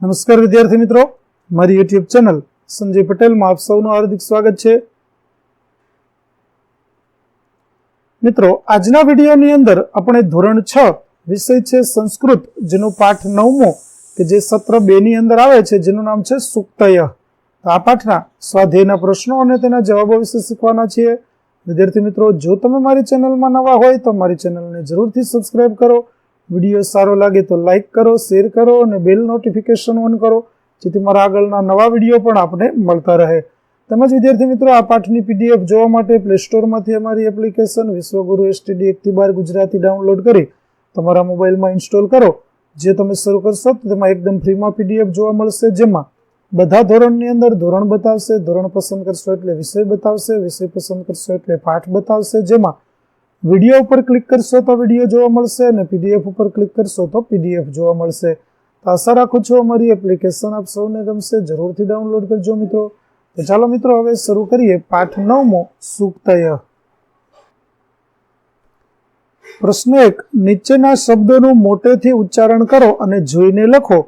નમસ્કાર વિદ્યાર્થી મિત્રો, મારી યુટ્યુબ ચેનલ સંજય પટેલમાં આપ સૌનું હાર્દિક સ્વાગત છે. મિત્રો, આજના વિડીયોની અંદર આપણે ધોરણ 6 વિષય છે સંસ્કૃત, જેનો પાઠ 9મો કે જે સત્ર 2 ની અંદર આવે છે, જેનું નામ છે સુક્તય. તો આ પાઠના સ્વાધ્યાયના પ્રશ્નો અને તેના જવાબો વિશે શીખવાના છીએ. વિદ્યાર્થી મિત્રો, જો તમે મારી ચેનલમાં નવા હોય તો મારી ચેનલને જરૂરથી સબસ્ક્રાઇબ કરો. વિડીયો સારો લાગે તો લાઇક કરો, શેર કરો અને બેલ નોટિફિકેશન ઓન કરો, જેથી મારા આગળના નવા વિડીયો પણ આપને મળતા રહે. તેમજ વિદ્યાર્થી મિત્રો, આ પાઠની પીડીએફ જોવા માટે પ્લે સ્ટોરમાંથી અમારી એપ્લિકેશન વિશ્વગુરુ STD 1 થી 12 ગુજરાતી ડાઉનલોડ કરી તમારા મોબાઈલમાં ઇન્સ્ટોલ કરો. જે તમે શરૂ કરશો તો તેમાં એકદમ ફ્રીમાં પીડીએફ જોવા મળશે, જેમાં બધા ધોરણની અંદર ધોરણ બતાવશે, ધોરણ પસંદ કરશો એટલે વિષય બતાવશે, વિષય પસંદ કરશો એટલે પાઠ બતાવશે, જેમાં વિડીયો ઉપર ક્લિક કરશો તો વિડીયો જોવા મળશે અને પીડીએફ ઉપર ક્લિક કરશો તો પીડીએફ જોવા મળશે. તો આશા રાખું છું અમારી એપ્લિકેશન આપ સૌને ગમશે. જરૂરથી ડાઉનલોડ કરજો મિત્રો. તો ચાલો મિત્રો, હવે શરૂ કરીએ પાઠ 9મો સુક્તય. પ્રશ્ન 1, નીચેના શબ્દોનું મોટેથી ઉચ્ચારણ કરો અને જોઈને લખો.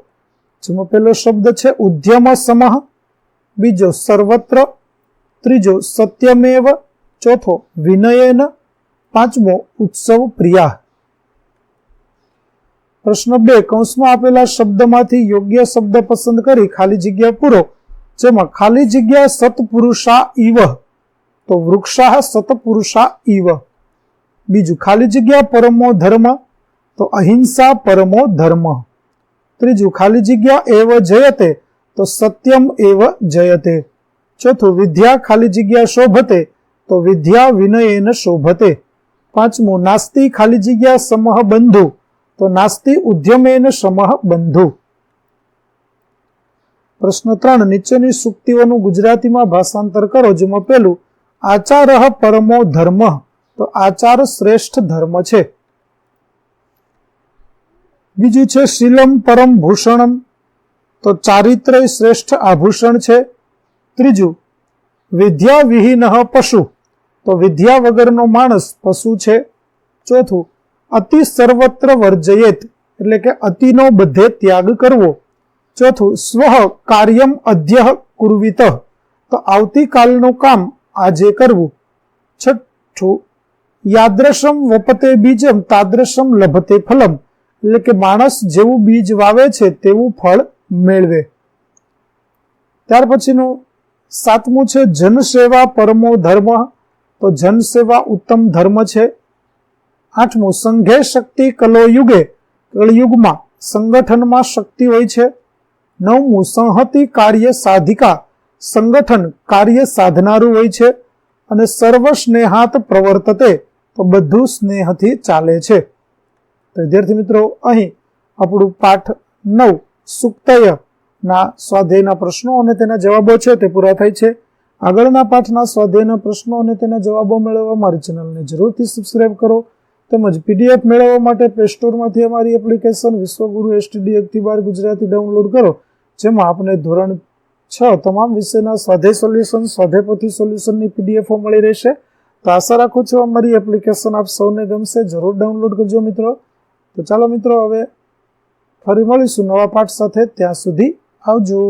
જેમાં પહેલો શબ્દ છે ઉદ્યમ સમઃ, બીજો સર્વત્ર, ત્રીજો સત્યમેવ, ચોથો વિનયેન, પાંચમો ઉત્સવ પ્રિયા. પ્રશ્ન 2, કૌંસમાં આપેલા શબ્દમાંથી યોગ્ય શબ્દ પસંદ કરી ખાલી જગ્યા પૂરો. જેમાં ખાલી જગ્યા સત્પુરુષા ઇવ, તો વૃક્ષા સત્પુરુષા ઇવ. બીજું ખાલી જગ્યા પરમો ધર્મ, તો અહિંસા પરમો ધર્મ. ત્રીજું ખાલી જગ્યા એવ જયતે, તો સત્યમ એવ જયતે. ચોથું વિદ્યા ખાલી જગ્યા શોભતે, તો વિદ્યા વિનયેન શોભતે. પાંચમું નાસ્તિ ખાલી જગ્યા સમઃ બંધુ, તો નાસ્તિ ઉદ્યમેન સમઃ બંધુ. પ્રશ્ન 3, નીચેની સૂક્તિઓનું ગુજરાતીમાં ભાષાંતર કરો. જેમાં પહેલું આચારઃ પરમો ધર્મ, તો આચાર શ્રેષ્ઠ ધર્મ છે. બીજું છે શીલમ પરમ ભૂષણમ, તો ચારિત્ર્ય શ્રેષ્ઠ આભૂષણ છે. ત્રીજું વિદ્યા વિહીનઃ પશુ, તો વિદ્યા વગરનો માણસ પશુ છે. ચોથું અતિ સર્વત્ર વર્જયેત, એટલે કે અતિનો બધે ત્યાગ કરવો. ચોથું સ્વ કાર્યમ અદ્ય કુર્વિત, તો આવતીકાલનું કામ આજે કરવું. છઠ્ઠું યાદ્રશમ વપતે બીજમ તાદ્રશમ લભતે ફલમ, એટલે કે માણસ જેવું બીજ વાવે છે તેવું ફળ મેળવે. ત્યાર પછીનું 7મું છે જનસેવા પરમો ધર્મ, તો જનસેવા ઉત્તમ ધર્મ છે. 8મું સંઘે શક્તિ કલો યુગે, કળયુગમાં સંગઠનમાં શક્તિ હોય છે. 9મું સંહતિ કાર્ય સાધિકા, સંગઠન કાર્ય સાધનારું હોય છે. અને સર્વ સ્નેહાત પ્રવર્તતે, તો બધું સ્નેહથી ચાલે છે. તો વિદ્યાર્થી મિત્રો, અહીં આપણું પાઠ 9 સુક્તય ના સ્વાધ્યાયના પ્રશ્નો અને તેના જવાબો છે તે પૂરા થાય છે. આગળના પાઠના સ્વાધ્યાયના પ્રશ્નો અને તેના જવાબો મેળવવા મારી ચેનલને જરૂરથી સબસ્ક્રાઇબ કરો. તેમજ પીડીએફ મેળવવા માટે પ્લે સ્ટોરમાંથી અમારી એપ્લિકેશન વિશ્વગુરુ STD 1 થી 12 ગુજરાતી ડાઉનલોડ કરો, જેમાં આપણે ધોરણ 6 તમામ વિષયના સ્વાધ્યાય સોલ્યુશન, સ્વાધ્યાયપોથી સોલ્યુશનની પીડીએફો મળી રહેશે. તો આશા રાખું છું અમારી એપ્લિકેશન આપ સૌને ગમશે. જરૂર ડાઉનલોડ કરજો મિત્રો. તો ચાલો મિત્રો, હવે ફરી મળીશું નવા પાઠ સાથે. ત્યાં સુધી આવજો.